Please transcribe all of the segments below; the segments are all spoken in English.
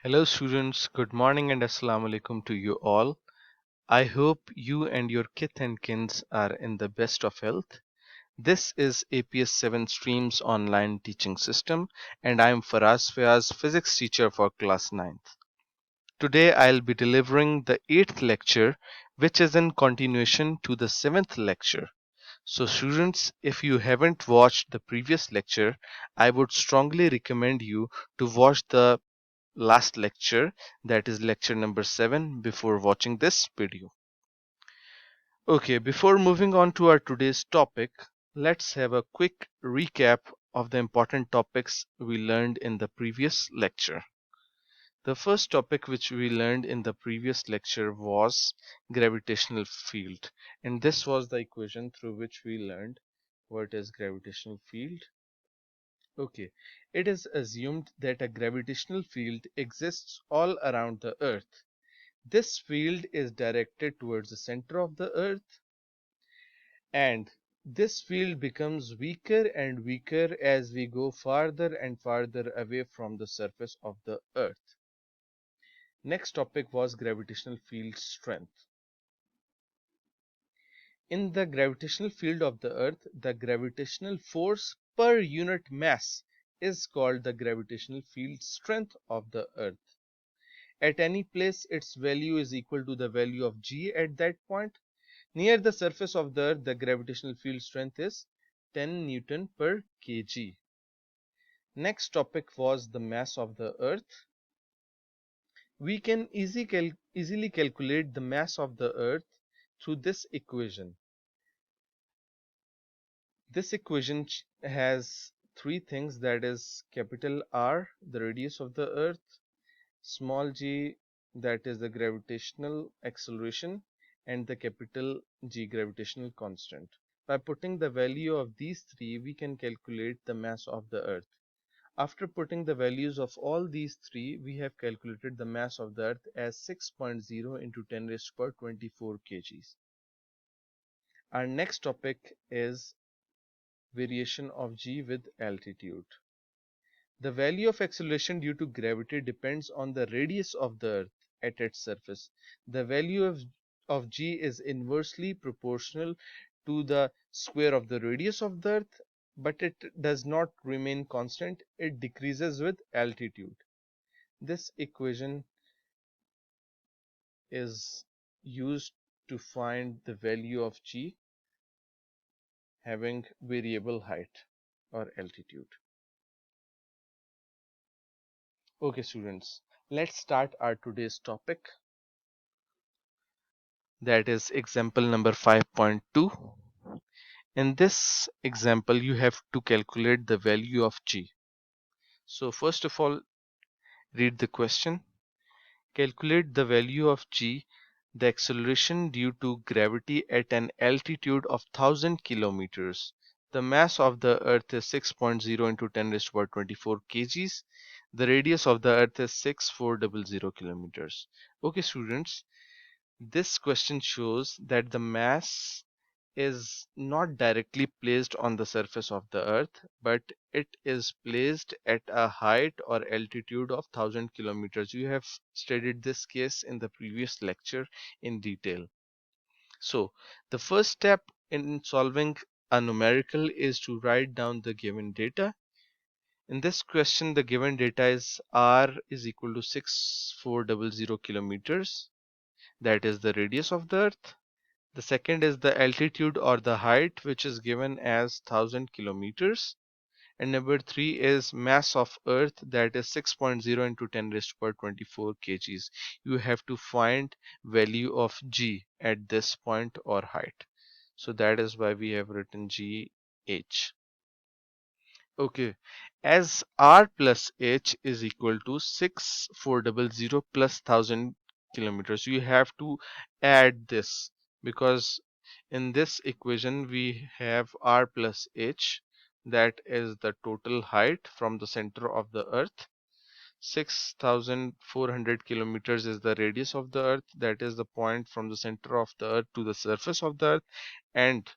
Hello students, good morning and assalamu alaikum to you all. I hope you and your kith and kins are in the best of health. This is APS 7 Streams online teaching system and I am Fayaz, physics teacher for class 9th. Today I'll be delivering the 8th lecture which is in continuation to the 7th lecture. So students, if you haven't watched the previous lecture, I would strongly recommend you to watch the last lecture, that is lecture number 7, before watching this video. Okay, before moving on to our today's topic, let's have a quick recap of the important topics we learned in the previous lecture. The first topic which we learned in the previous lecture was gravitational field, and this was the equation through which we learned what is gravitational field. Okay, it is assumed that a gravitational field exists all around the earth. This field is directed towards the center of the earth, and this field becomes weaker and weaker as we go farther and farther away from the surface of the earth. Next topic was gravitational field strength. In the gravitational field of the earth, the gravitational force per unit mass is called the gravitational field strength of the earth. At any place, its value is equal to the value of g at that point. Near the surface of the earth, the gravitational field strength is 10 Newton per kg. Next topic was the mass of the earth. We can easily calculate the mass of the earth through this equation. This equation has three things, that is capital R, the radius of the earth, small g, that is the gravitational acceleration, and the capital G, gravitational constant. By putting the value of these three, we can calculate the mass of the earth. After putting the values of all these three, we have calculated the mass of the earth as 6.0 into 10 raised to power 24 kgs. Our next topic is variation of g with altitude. The value of acceleration due to gravity depends on the radius of the earth at its surface. The value of g is inversely proportional to the square of the radius of the earth, but it does not remain constant, it decreases with altitude. This equation is used to find the value of g having variable height or altitude. Okay students, let's start our today's topic, that is example number 5.2. In this example you have to calculate the value of g. So first of all, read the question. Calculate the value of g, the acceleration due to gravity at an altitude of 1000 kilometers. The mass of the earth is 6.0 into 10 raised to power 24 kgs. The radius of the earth is 6400 kilometers. Okay students, this question shows that the mass is not directly placed on the surface of the earth, but it is placed at a height or altitude of 1000 kilometers. You have studied this case in the previous lecture in detail. So the first step in solving a numerical is to write down the given data. In this question, the given data is r is equal to 6400 kilometers, that is the radius of the earth. The second is the altitude or the height, which is given as 1000 kilometers. And number 3 is mass of earth, that is 6.0 into 10 raised to power 24 kgs. You have to find value of g at this point or height. So that is why we have written g h. Okay, as r plus h is equal to 6400 plus 1000 kilometers, you have to add this, because in this equation we have r plus h, that is the total height from the center of the earth. 6400 kilometers is the radius of the earth, that is the point from the center of the earth to the surface of the earth, and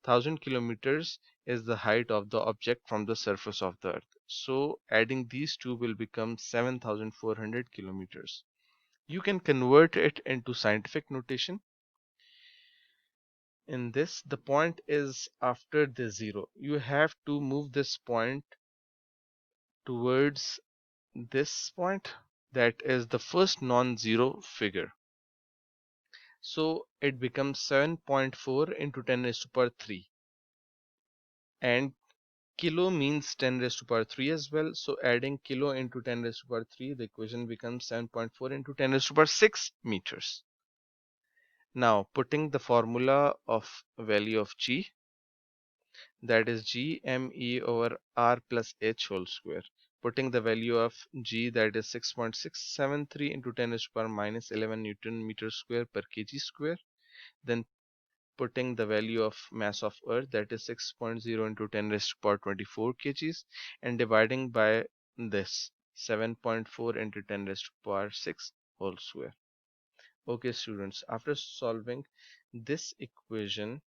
1000 kilometers is the height of the object from the surface of the earth. So adding these two will become 7,400 kilometers. You can convert it into scientific notation. In this, the point is after the zero. You have to move this point towards this point, that is the first non-zero figure. So it becomes 7.4 into 10 raised to power 3, and kilo means 10 raised to power 3 as well. So adding kilo into 10 raised to power 3, the equation becomes 7.4 into 10 raised to power 6 meters. Now putting the formula of value of g, that is g me over r plus h whole square. Putting the value of g, that is 6.673 into 10 raised to power minus 11 Newton meter square per kg square. Then putting the value of mass of earth, that is 6.0 into 10 raised to power 24 kgs, and dividing by this 7.4 into 10 raised to power 6 whole square. Okay students, after solving this equation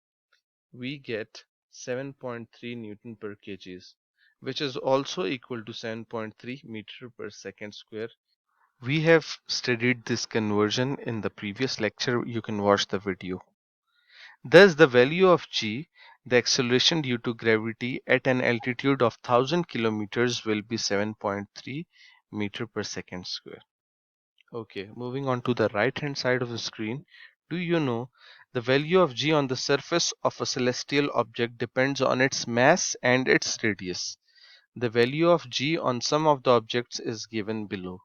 we get 7.3 Newton per kgs, which is also equal to 7.3 meter per second square. We have studied this conversion in the previous lecture. You can watch the video. Thus, the value of g, the acceleration due to gravity at an altitude of 1000 kilometers, will be 7.3 meter per second square. Okay, moving on to the right hand side of the screen. Do you know the value of g on the surface of a celestial object depends on its mass and its radius. The value of g on some of the objects is given below.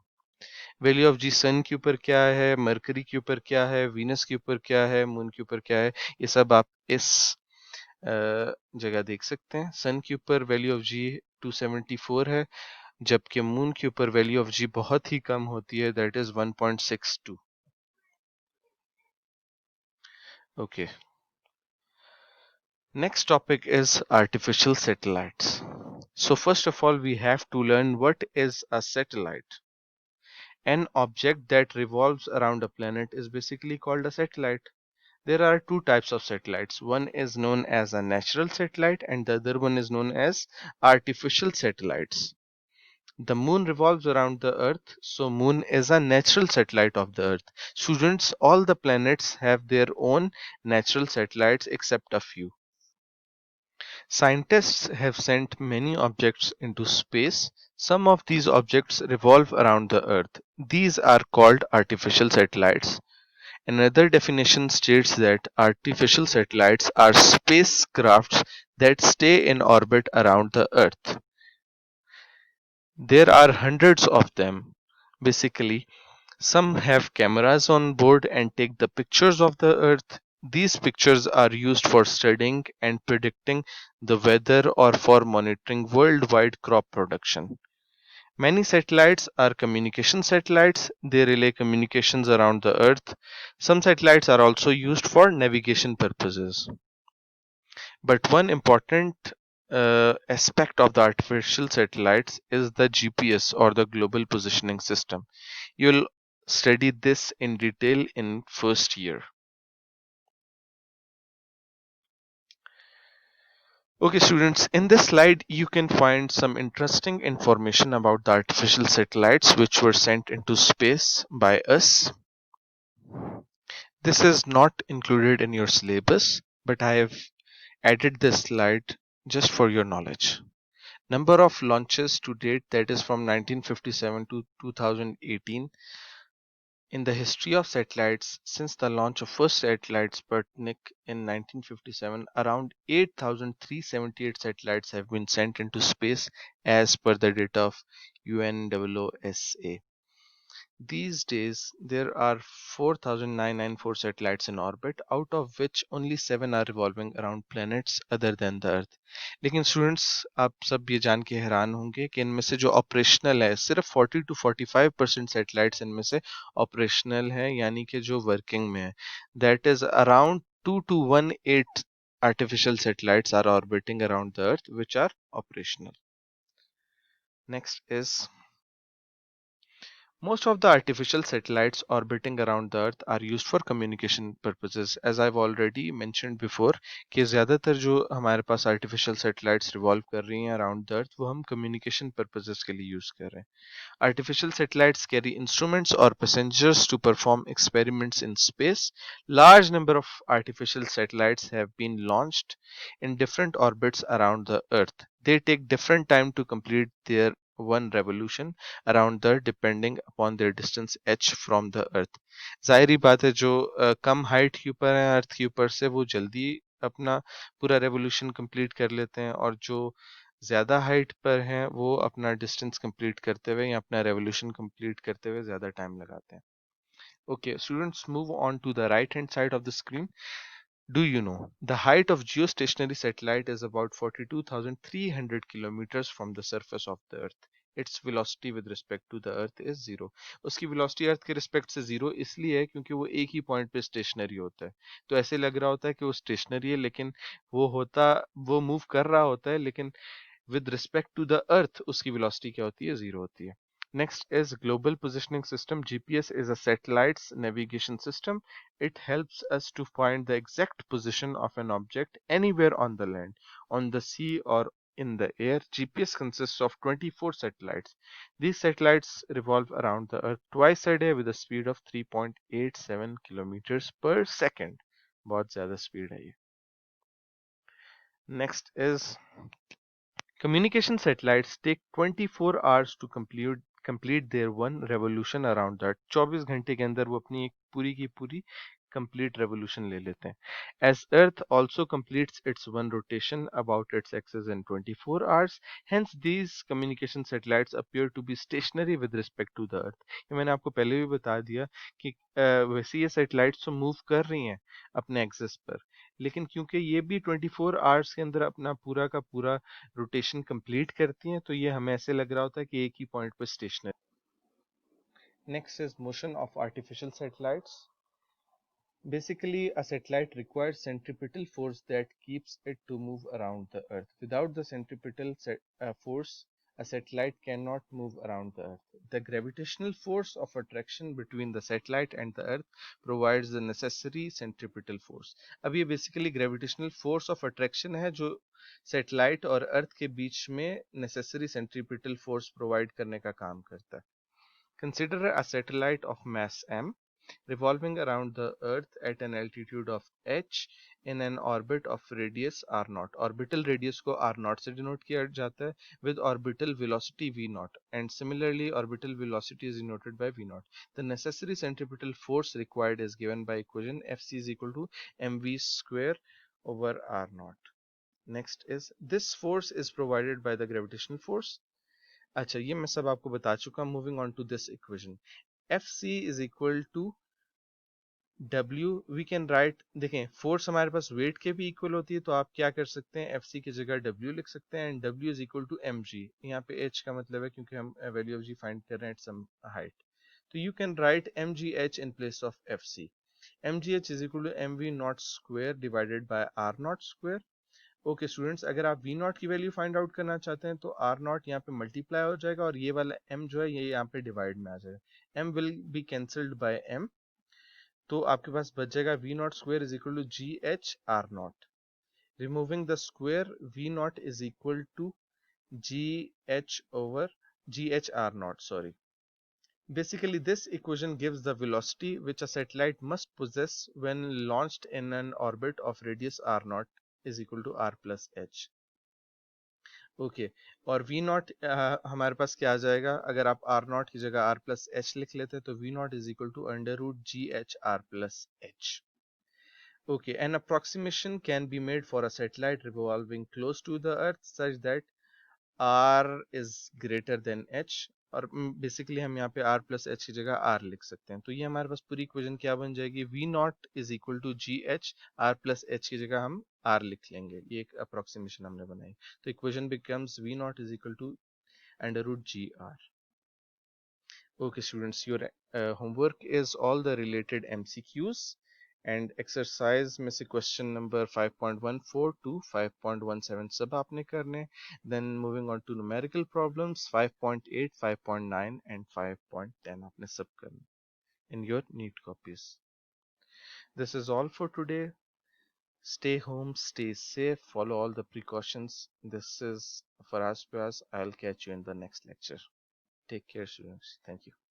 Value of g sun के ऊपर क्या है, mercury के ऊपर क्या है, Venus के ऊपर क्या है, मून के ऊपर क्या है, ये सब आप इस जगह देख सकते हैं. सन के ऊपर वैल्यू ऑफ जी 274 है, जबकि मून के ऊपर वैल्यू ऑफ जी बहुत ही कम होती है, that is 1.62. Okay, next topic is artificial satellites. So first of all we have to learn what is a satellite. An object that revolves around a planet is basically called a satellite. There are two types of satellites. One is known as a natural satellite and the other one is known as artificial satellites. The moon revolves around the earth, so moon is a natural satellite of the earth. Students, all the planets have their own natural satellites except a few. Scientists have sent many objects into space. Some of these objects revolve around the earth. These are called artificial satellites. Another definition states that artificial satellites are spacecrafts that stay in orbit around the Earth. There are hundreds of them. Basically, some have cameras on board and take the pictures of the Earth. These pictures are used for studying and predicting the weather or for monitoring worldwide crop production. Many satellites are communication satellites. They relay communications around the Earth. Some satellites are also used for navigation purposes. But one important aspect of the artificial satellites is the GPS, or the Global Positioning System. You'll study this in detail in first year. Okay students, in this slide you can find some interesting information about the artificial satellites which were sent into space by us. This is not included in your syllabus, but I have added this slide just for your knowledge. Number of launches to date, that is from 1957 to 2018. In the history of satellites, since the launch of first satellite Sputnik in 1957, around 8,378 satellites have been sent into space as per the data of UNOOSA. These days, there are 4,994 satellites in orbit, out of which only 7 are revolving around planets other than the Earth. लेकिन students, आप सब ये जान के हैरान होंगे कि इनमें से जो ऑपरेशनल है, सिर्फ 40 to 45% सैटेलाइट्स इनमें से ऑपरेशनल है, यानी कि जो वर्किंग में है. That is around 2 to 1/8 artificial satellites are orbiting around the Earth which are operational. Next is Most of the artificial satellites orbiting around the Earth are used for communication purposes. As I've already mentioned before, कि ज़्यादातर जो हमारे पास artificial satellites revolve कर रही हैं around the Earth, वो हम communication purposes के लिए use कर रहे हैं. Artificial satellites carry instruments or passengers to perform experiments in space. Large number of artificial satellites have been launched in different orbits around the Earth. They take different time to complete their one revolution around the Earth depending upon their distance h from the Earth. जाहिर बात है जो कम height के ऊपर है अर्थ के ऊपर से वो जल्दी अपना पूरा रेवोल्यूशन कंप्लीट कर लेते हैं और जो ज़्यादा हाइट पर हैं वो अपना डिस्टेंस कंप्लीट करते हुए या अपना रेवोल्यूशन कंप्लीट करते हुए ज़्यादा टाइम लगाते हैं. Okay, students, move on to the right hand side of the screen. Do you know the height of geostationary satellite is about 42,300 kilometers from the surface of the Earth. Its velocity with respect to the Earth is zero. उसकी velocity Earth के respect से zero इसलिए है क्योंकि वो एक ही point पे stationary होता है. तो ऐसे लग रहा होता है कि वो stationary है लेकिन वो move कर रहा होता है लेकिन with respect to the earth उसकी velocity क्या होती है zero होती है. Next is global positioning system. GPS is a satellite's navigation system. It helps us to find the exact position of an object anywhere on the land, on the sea or in the air. GPS consists of 24 satellites. These satellites revolve around the earth twice a day with a speed of 3.87 kilometers per second. बहुत ज़्यादा speed है ये. Next is communication satellites take 24 hours to complete their one revolution around the Earth. 24 घंटे के अंदर वो अपनी एक पूरी की पूरी complete revolution ले लेते हैं. As Earth also completes its one rotation about its axis in 24 hours, hence these communication satellites appear to be stationary with respect to the Earth. ये मैंने आपको पहले भी बता दिया कि वैसे ये satellites तो move कर रही हैं अपने axis पर, लेकिन क्योंकि ये भी 24 आवर्स के अंदर अपना पूरा का पूरा रोटेशन कंप्लीट करती हैं तो ये हमें ऐसे लग रहा होता है कि एक ही पॉइंट पर stationary. Next is motion of artificial satellites. Basically, a satellite requires centripetal force that keeps it to move around the Earth. Without the centripetal force, a satellite cannot move around the Earth. The gravitational force of attraction between the satellite and the Earth provides the necessary centripetal force. अब ये basically gravitational force of attraction है जो satellite और Earth के बीच में necessary centripetal force provide करने का काम करता है. Consider a satellite of mass m revolving around the Earth at an altitude of h in an orbit of radius r0. Orbital radius को r0 से denote किया जाता है with orbital velocity v0 and similarly orbital velocity is denoted by v0. The necessary centripetal force required is given by equation Fc is equal to mv square over r0. Next is this force is provided by the gravitational force. अच्छा ये मैं सब आपको बता चुका. Moving on to this equation, Fc is equal to W we can write. देखें force हमारे पास वेट के भी इक्वल होती है तो आप क्या कर सकते हैं Fc की जगह W लिख सकते हैं and W is equal to mg. यहाँ पे h का मतलब है क्योंकि हम वैल्यू ऑफ g फाइंड कर रहे हैं एट सम हाइट तो you can write mgh in place of Fc. mgh is equal to mv naught square divided by r naught square. Okay students, अगर आप v नॉट की value find out करना चाहते हैं तो r नॉट यहाँ पे मल्टीप्लाई हो जाएगा और ये वाला m जो है ये यहाँ पे डिवाइड में आ जाएगा. m will be cancelled by m तो आपके पास बच जाएगा v naught square is equal to g h r naught. Removing the square v naught is equal to g h over g h r naught sorry. Basically, this equation gives the velocity which a satellite must possess when launched in an orbit of radius r naught is equal to r plus h. Okay और we not हमारे पास क्या आ जाएगा अगर आप are not की जगह are plus H लिख लेते हैं तो v naught is equal to under root g h r plus h. Okay, an approximation can be made for a satellite revolving close to the Earth such that R is greater than H. और basically हम यहाँ पे R plus h की जगह R लिख सकते हैं तो ये हमारे पास पूरी इक्वेशन क्या बन जाएगी V naught is equal to g h R plus h की जगह हम R लिख लेंगे. ये एक अप्रोक्सीमेशन हमने बनाई तो equation becomes V naught is equal to under root g r. Okay students, your homework is all the related MCQs and exercise में से क्वेश्चन नंबर 5.14 टू 5.17 सब आपने करने. Then moving on to numerical problems 5.8, 5.9 and 5.10 आपने सब करने in your neat copies. This is all for today. Stay home, stay safe, follow all the precautions. This is Faraz Pyas. I'll catch you in the next lecture. Take care, students. Thank you.